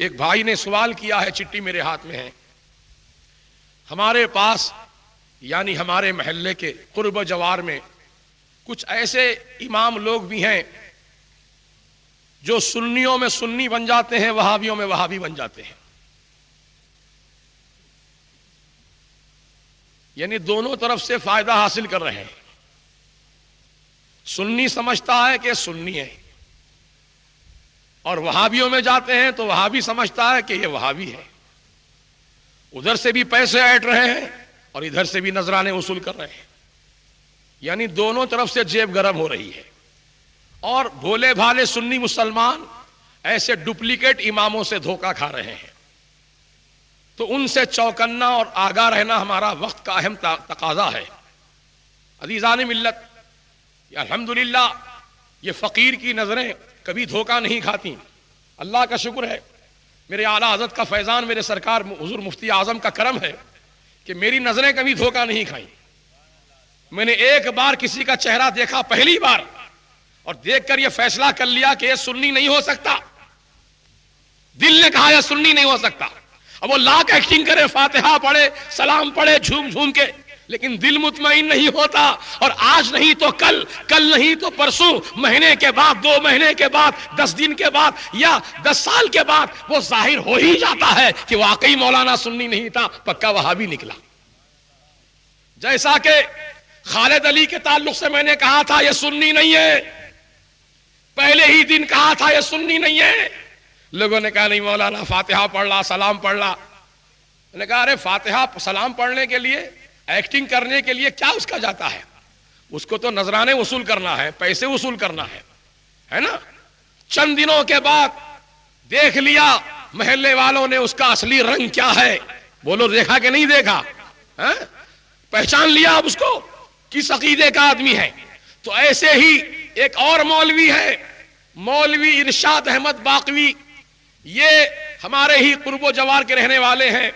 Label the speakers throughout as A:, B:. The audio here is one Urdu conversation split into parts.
A: ایک بھائی نے سوال کیا ہے، چٹھی میرے ہاتھ میں ہے. ہمارے پاس یعنی ہمارے محلے کے قرب و جوار میں کچھ ایسے امام لوگ بھی ہیں جو سنیوں میں سنی بن جاتے ہیں، وہابیوں میں وہابی بن جاتے ہیں. یعنی دونوں طرف سے فائدہ حاصل کر رہے ہیں. سنی سمجھتا ہے کہ سنی ہے، اور وہابیوں میں جاتے ہیں تو وہابی سمجھتا ہے کہ یہ وہابی ہے. ادھر سے بھی پیسے ایٹ رہے ہیں اور ادھر سے بھی نذرانے وصول کر رہے ہیں. یعنی دونوں طرف سے جیب گرم ہو رہی ہے. اور بھولے بھالے سنی مسلمان ایسے ڈپلیکیٹ اماموں سے دھوکہ کھا رہے ہیں. تو ان سے چوکنا اور آگاہ رہنا ہمارا وقت کا اہم تقاضا ہے. عزیزان ملت، الحمدللہ یہ فقیر کی نظریں کبھی دھوکہ نہیں کھاتی. اللہ کا شکر ہے، میرے اعلیٰ حضرت کا فیضان، میرے سرکار حضور مفتی اعظم کا کرم ہے کہ میری نظریں کبھی دھوکہ نہیں کھائیں. میں نے ایک بار کسی کا چہرہ دیکھا، پہلی بار، اور دیکھ کر یہ فیصلہ کر لیا کہ یہ سنی نہیں ہو سکتا. دل نے کہا یہ سنی نہیں ہو سکتا. اب وہ لاکھ ایکٹنگ کرے، فاتحہ پڑھے، سلام پڑھے جھوم جھوم کے، لیکن دل مطمئن نہیں ہوتا. اور آج نہیں تو کل، کل نہیں تو پرسوں، مہینے کے بعد، 2 مہینے کے بعد، 10 دن کے بعد، یا 10 سال کے بعد وہ ظاہر ہو ہی جاتا ہے کہ واقعی مولانا سنی نہیں تھا، پکا وہابی نکلا. جیسا کہ خالد علی کے تعلق سے میں نے کہا تھا یہ سنی نہیں ہے، پہلے ہی دن کہا تھا یہ سنی نہیں ہے. لوگوں نے کہا نہیں مولانا فاتحہ پڑھ لا، سلام پڑھ لا. میں نے کہا ارے فاتحہ سلام پڑھنے کے لیے، ایکٹنگ کرنے کے لیے کیا اس کا جاتا ہے؟ اس کو تو نذرانے وصول کرنا ہے، پیسے وصول کرنا ہے نا. چند دنوں کے بعد دیکھ لیا محلے والوں نے اس کا اصلی رنگ کیا ہے. بولو دیکھا کہ نہیں دیکھا؟ پہچان لیا اب اس کو کس عقیدے کا آدمی ہے. تو ایسے ہی ایک اور مولوی ہے، مولوی ارشاد احمد باقوی. یہ ہمارے ہی قرب و جوار کے رہنے والے ہیں،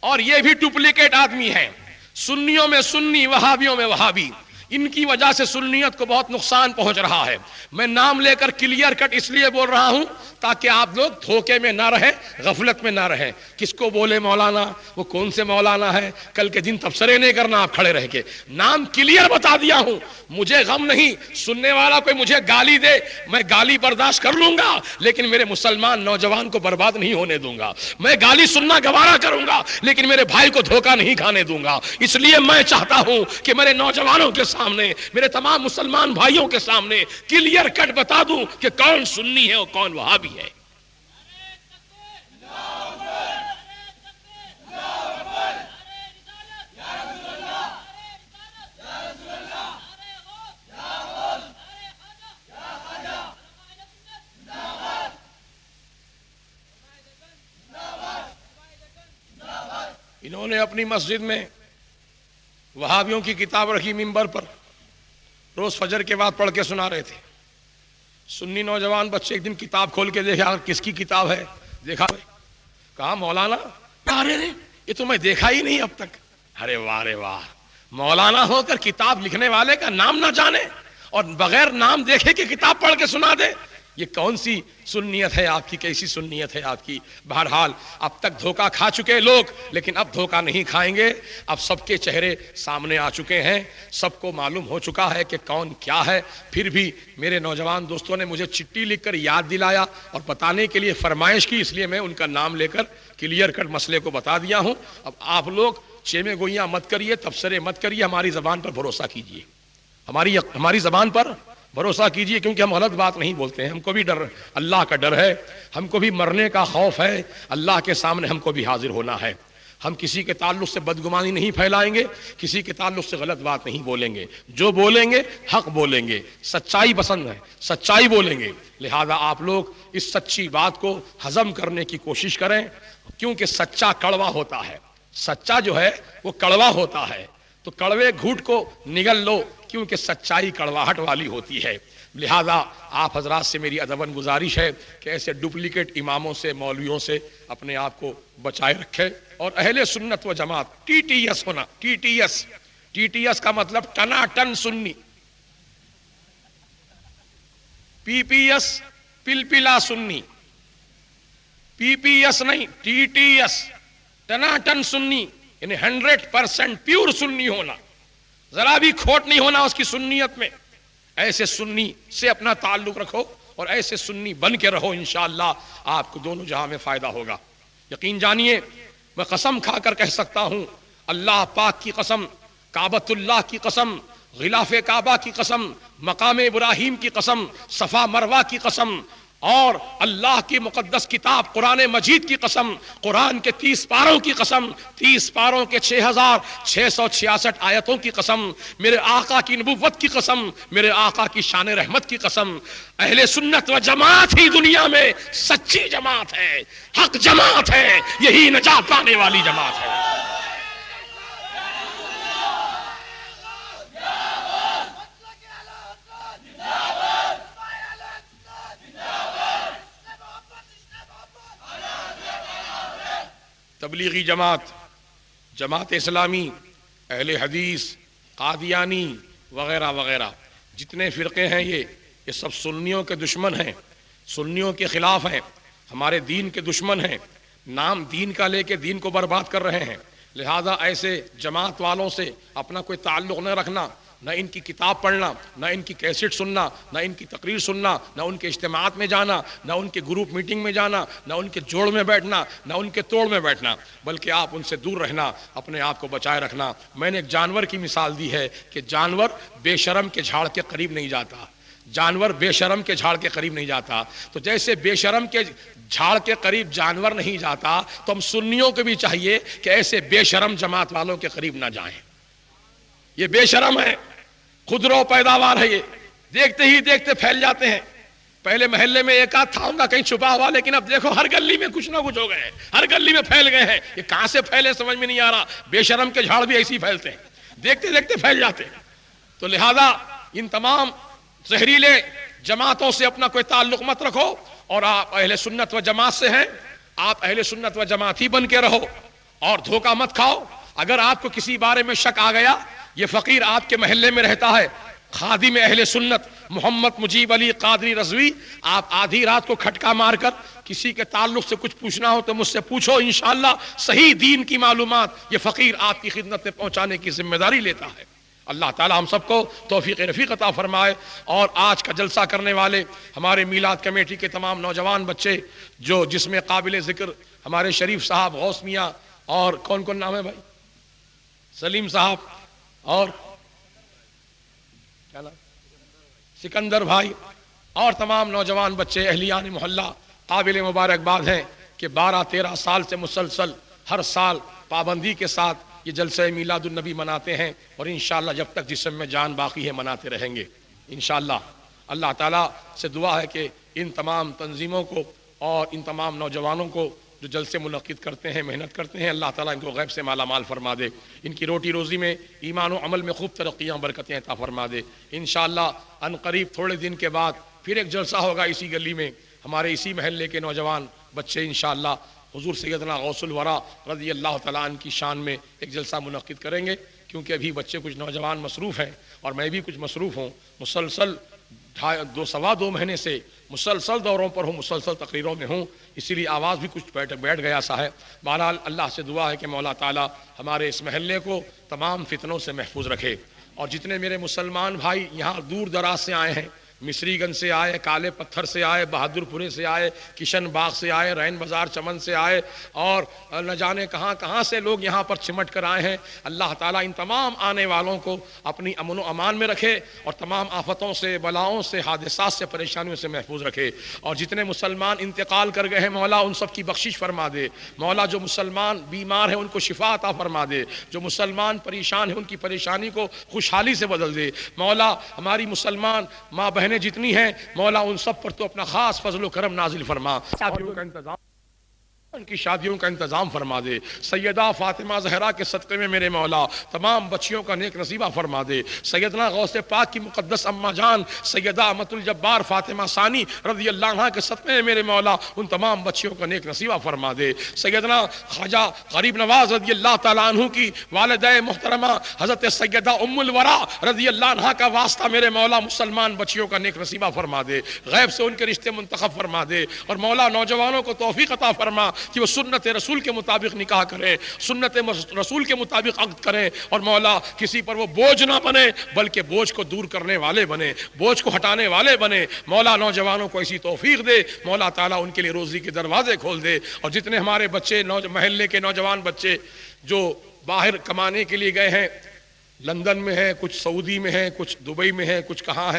A: اور یہ بھی ڈپلیکیٹ آدمی ہیں. سنیوں میں سنی، وہابیوں میں وہابی. ان کی وجہ سے سنیت کو بہت نقصان پہنچ رہا ہے. میں نام لے کر کلیئر کٹ اس لیے بول رہا ہوں تاکہ آپ لوگ دھوکے میں نہ رہیں، غفلت میں نہ رہیں. کس کو بولے مولانا، وہ کون سے مولانا ہے، کل کے دن تبصرے نہیں کرنا آپ کھڑے رہ کے. نام کلیئر بتا دیا ہوں. مجھے غم نہیں، سننے والا کوئی مجھے گالی دے، میں گالی برداشت کر لوں گا، لیکن میرے مسلمان نوجوان کو برباد نہیں ہونے دوں گا. میں گالی سننا گوارا کروں گا، لیکن میرے بھائی کو دھوکہ نہیں کھانے دوں گا. اس لیے میں چاہتا ہوں کہ میرے نوجوانوں کے سامنے، میرے تمام مسلمان بھائیوں کے سامنے کلیئر کٹ بتا دوں کہ کون سنی ہے اور کون وہابی ہے. انہوں نے اپنی مسجد میں وہابیوں کی کتاب رکھی ممبر پر، روز فجر کے بعد پڑھ کے سنا رہے تھے. سنی نوجوان بچے ایک دن کتاب کھول کے دیکھا، کس کی کتاب ہے؟ دیکھا، کہا مولانا. ارے یہ تو میں دیکھا ہی نہیں اب تک. ارے واہ رے واہ، مولانا ہو کر کتاب لکھنے والے کا نام نہ جانے اور بغیر نام دیکھے کہ کتاب پڑھ کے سنا دے. یہ کون سی سنیت ہے آپ کی، کیسی سنیت ہے آپ کی؟ بہرحال اب تک دھوکہ کھا چکے لوگ، لیکن اب دھوکہ نہیں کھائیں گے. اب سب کے چہرے سامنے آ چکے ہیں، سب کو معلوم ہو چکا ہے کہ کون کیا ہے. پھر بھی میرے نوجوان دوستوں نے مجھے چٹھی لکھ کر یاد دلایا اور بتانے کے لیے فرمائش کی، اس لیے میں ان کا نام لے کر کلیئر کٹ مسئلے کو بتا دیا ہوں. اب آپ لوگ چیمے گوئیاں مت کریے، تبصرے مت کریے، ہماری زبان پر بھروسہ کیجیے، ہماری زبان پر بھروسہ کیجئے، کیونکہ ہم غلط بات نہیں بولتے ہیں. ہم کو بھی ڈر، اللہ کا ڈر ہے، ہم کو بھی مرنے کا خوف ہے، اللہ کے سامنے ہم کو بھی حاضر ہونا ہے. ہم کسی کے تعلق سے بدگمانی نہیں پھیلائیں گے، کسی کے تعلق سے غلط بات نہیں بولیں گے. جو بولیں گے حق بولیں گے، سچائی پسند ہے، سچائی بولیں گے. لہذا آپ لوگ اس سچی بات کو ہضم کرنے کی کوشش کریں، کیونکہ سچا کڑوا ہوتا ہے. سچا جو ہے وہ کڑوا ہوتا ہے، تو کڑوے گھوٹ کو نگل لو، کیونکہ سچائی کڑواہٹ والی ہوتی ہے. لہذا آپ حضرات سے میری ادباً گزارش ہے کہ ایسے ڈپلیکیٹ اماموں سے، مولویوں سے اپنے آپ کو بچائے رکھیں، اور اہل سنت و جماعت ٹی ٹی ایس ہونا. ٹی ٹی ایس کا مطلب ٹنا ٹن سنی، پی پی ایس پلپلا سنی. پی پی ایس نہیں، ٹی ٹی ایس، ٹناٹن سنی، یعنی 100% پیور سنی ہونا، ذرا بھی کھوٹ نہیں ہونا اس کی سنیت میں. ایسے سنی سے اپنا تعلق رکھو اور ایسے سنی بن کے رہو، انشاءاللہ آپ کو دونوں جہاں میں فائدہ ہوگا. یقین جانیے میں قسم کھا کر کہہ سکتا ہوں، اللہ پاک کی قسم، کعبۃ اللہ کی قسم، غلاف کعبہ کی قسم، مقام ابراہیم کی قسم، صفا مروہ کی قسم، اور اللہ کی مقدس کتاب قرآن مجید کی قسم، قرآن کے 30 پاروں کی قسم، 30 پاروں کے 6666 آیتوں کی قسم، میرے آقا کی نبوت کی قسم، میرے آقا کی شان رحمت کی قسم، اہل سنت و جماعت ہی دنیا میں سچی جماعت ہے، حق جماعت ہے، یہی نجات پانے والی جماعت ہے. تبلیغی جماعت، جماعت اسلامی، اہل حدیث، قادیانی وغیرہ وغیرہ جتنے فرقے ہیں یہ سب سنیوں کے دشمن ہیں، سنیوں کے خلاف ہیں، ہمارے دین کے دشمن ہیں، نام دین کا لے کے دین کو برباد کر رہے ہیں. لہذا ایسے جماعت والوں سے اپنا کوئی تعلق نہ رکھنا، نہ ان کی کتاب پڑھنا، نہ ان کی کیسٹ سننا، نہ ان کی تقریر سننا، نہ ان کے اجتماعات میں جانا، نہ ان کے گروپ میٹنگ میں جانا، نہ ان کے جوڑ میں بیٹھنا، نہ ان کے توڑ میں بیٹھنا، بلکہ آپ ان سے دور رہنا، اپنے آپ کو بچائے رکھنا. میں نے ایک جانور کی مثال دی ہے کہ جانور بے شرم کے جھاڑ کے قریب نہیں جاتا، جانور بے شرم کے جھاڑ کے قریب نہیں جاتا. تو جیسے بے شرم کے جھاڑ کے قریب جانور نہیں جاتا، تو ہم سنیوں کو بھی چاہیے کہ ایسے بے شرم جماعت والوں کے قریب نہ جائیں. یہ بے شرم ہے، خودرو پیداوار ہے، یہ دیکھتے ہی دیکھتے پھیل جاتے ہیں. پہلے محلے میں ایک آدھ تھا ان کا کہیں چھپا ہوا، لیکن اب دیکھو ہر گلی میں کچھ نہ کچھ ہو گئے ہیں، ہر گلی میں پھیل گئے ہیں. یہ کہاں سے پھیلے سمجھ میں نہیں آ رہا. بے شرم کے جھاڑ بھی ایسے ہی پھیلتے ہیں، دیکھتے دیکھتے پھیل جاتے ہیں. تو لہذا ان تمام زہریلے جماعتوں سے اپنا کوئی تعلق مت رکھو، اور آپ اہل سنت و جماعت سے ہیں، آپ اہل سنت و جماعت ہی بن کے رہو اور دھوکہ مت کھاؤ. اگر آپ کو کسی بارے میں شک آ گیا، یہ فقیر آپ کے محلے میں رہتا ہے، خادم اہل سنت محمد مجیب علی قادری رضوی، آپ آدھی رات کو کھٹکا مار کر کسی کے تعلق سے کچھ پوچھنا ہو تو مجھ سے پوچھو، انشاءاللہ صحیح دین کی معلومات یہ فقیر آپ کی خدمت میں پہنچانے کی ذمہ داری لیتا ہے. اللہ تعالی ہم سب کو توفیق رفیق عطا فرمائے. اور آج کا جلسہ کرنے والے ہمارے میلاد کمیٹی کے تمام نوجوان بچے، جو جس میں قابل ذکر ہمارے شریف صاحب، غوث میاں، اور کون نام ہے بھائی، سلیم صاحب، اور کیا نام، سکندر بھائی، اور تمام نوجوان بچے اہلیان محلہ قابل مبارکباد ہیں کہ 12-13 سال سے مسلسل ہر سال پابندی کے ساتھ یہ جلسہ میلاد النبی مناتے ہیں، اور انشاءاللہ جب تک جسم میں جان باقی ہے مناتے رہیں گے انشاءاللہ. اللہ تعالیٰ سے دعا ہے کہ ان تمام تنظیموں کو اور ان تمام نوجوانوں کو جو جلسے منعقد کرتے ہیں، محنت کرتے ہیں، اللہ تعالیٰ ان کو غیب سے مالا مال فرما دے، ان کی روٹی روزی میں، ایمان و عمل میں خوب ترقیاں برکتیں عطا فرما دے. انشاءاللہ ان قریب تھوڑے دن کے بعد پھر ایک جلسہ ہوگا اسی گلی میں، ہمارے اسی محلے کے نوجوان بچے انشاءاللہ حضور سیدنا غوث الورا رضی اللہ تعالیٰ عنہ کی شان میں ایک جلسہ منعقد کریں گے. کیونکہ ابھی بچے کچھ نوجوان مصروف ہیں اور میں بھی کچھ مصروف ہوں، مسلسل 2.25 مہینے سے مسلسل دوروں پر ہوں، مسلسل تقریروں میں ہوں، اسی لیے آواز بھی کچھ بیٹھ گیا سا ہے. بہرحال اللہ سے دعا ہے کہ مولا تعالیٰ ہمارے اس محلے کو تمام فتنوں سے محفوظ رکھے. اور جتنے میرے مسلمان بھائی یہاں دور دراز سے آئے ہیں، مصری گنج سے آئے، کالے پتھر سے آئے، بہادر پورے سے آئے، کشن باغ سے آئے، رین بازار چمن سے آئے، اور نہ جانے کہاں کہاں سے لوگ یہاں پر چمٹ کر آئے ہیں، اللہ تعالیٰ ان تمام آنے والوں کو اپنی امن و امان میں رکھے اور تمام آفتوں سے، بلاؤں سے، حادثات سے، پریشانیوں سے محفوظ رکھے. اور جتنے مسلمان انتقال کر گئے ہیں مولا ان سب کی بخشش فرما دے. مولا جو مسلمان بیمار ہیں ان کو شفا عطا فرما دے، جو مسلمان پریشان ہیں ان کی پریشانی کو خوشحالی سے بدل دے. مولا ہماری مسلمان ماں بہنیں جتنی ہیں مولا ان سب پر تو اپنا خاص فضل و کرم نازل فرما. کا انتظام ان کی شادیوں کا انتظام فرما دے. سیدہ فاطمہ زہرا کے صدقے میں میرے مولا تمام بچیوں کا نیک نصیبہ فرما دے. سیدنا غوث پاک کی مقدس اماں جان سیدہ امۃ الجبار فاطمہ ثانی رضی اللہ عنہا کے صدقے میں میرے مولا ان تمام بچیوں کا نیک نصیبہ فرما دے. سیدنا خواجہ غریب نواز رضی اللہ تعالیٰ عنہ کی والدہ محترمہ حضرت سیدہ ام الورا رضی اللہ عنہا کا واسطہ میرے مولا مسلمان بچیوں کا نیک نصیبہ فرما دے. غیب سے ان کے رشتے منتخب فرما دے. اور مولا نوجوانوں کو توفیق عطا فرما کہ وہ سنت رسول کے مطابق نکاح کریں, سنت رسول کے مطابق عقد کریں, اور مولا کسی پر وہ بوجھ نہ بنے بلکہ بوجھ کو دور کرنے والے بنے, بوجھ کو ہٹانے والے بنے. مولا نوجوانوں کو ایسی توفیق دے. مولا تعالیٰ ان کے لیے روزی کے دروازے کھول دے. اور جتنے ہمارے بچے محلے کے نوجوان بچے جو باہر کمانے کے لیے گئے ہیں, لندن میں ہیں, کچھ سعودی میں ہیں, کچھ دبئی میں ہیں, کچھ کہاں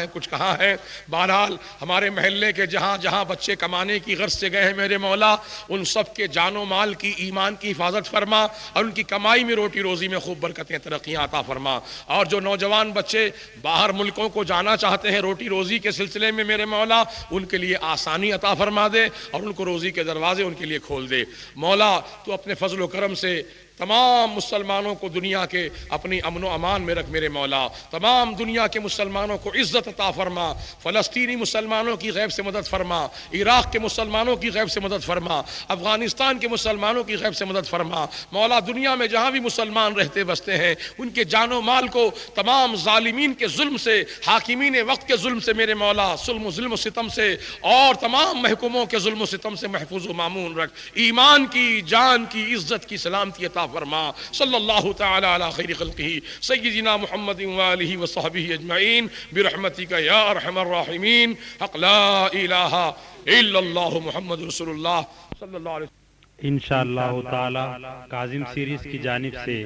A: ہیں, بہرحال ہمارے محلے کے جہاں جہاں بچے کمانے کی غرض سے گئے ہیں میرے مولا ان سب کے جان و مال کی, ایمان کی حفاظت فرما, اور ان کی کمائی میں روٹی روزی میں خوب برکتیں ترقیاں عطا فرما. اور جو نوجوان بچے باہر ملکوں کو جانا چاہتے ہیں روٹی روزی کے سلسلے میں میرے مولا ان کے لیے آسانی عطا فرما دے اور ان کو روزی کے دروازے ان کے لیے کھول دے. مولا تو اپنے فضل و کرم سے تمام مسلمانوں کو دنیا کے اپنی امن و امان میں رکھ میرے مولا. تمام دنیا کے مسلمانوں کو عزت عطا فرما. فلسطینی مسلمانوں کی غیب سے مدد فرما, عراق کے مسلمانوں کی غیب سے مدد فرما, افغانستان کے مسلمانوں کی غیب سے مدد فرما. مولا دنیا میں جہاں بھی مسلمان رہتے بستے ہیں ان کے جان و مال کو تمام ظالمین کے ظلم سے, حاکمین وقت کے ظلم سے میرے مولا, ظلم و ستم سے اور تمام محکوموں کے ظلم و ستم سے محفوظ و مامون رکھ. ایمان کی, جان کی, عزت کی سلامتی عطا فرما. صلی اللہ تعالی علی خیر خلقہ سیدنا محمد وآلہ وصحبہ اجمعین برحمتک یا ارحم الراحمین. حق لا الہ الا اللہ محمد رسول اللہ صلی اللہ علیہ وسلم.
B: انشاءاللہ تعالی کاظم سیریز کی جانب سے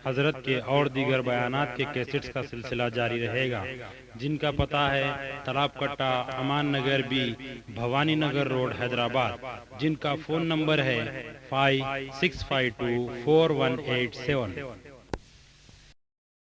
B: حضرت کے اور دیگر بیانات کے کیسٹس کا سلسلہ جاری رہے گا, جن کا پتہ ہے تالاب کٹا, امان نگر بی, بھوانی نگر روڈ, حیدرآباد, جن کا فون نمبر ہے 56524187.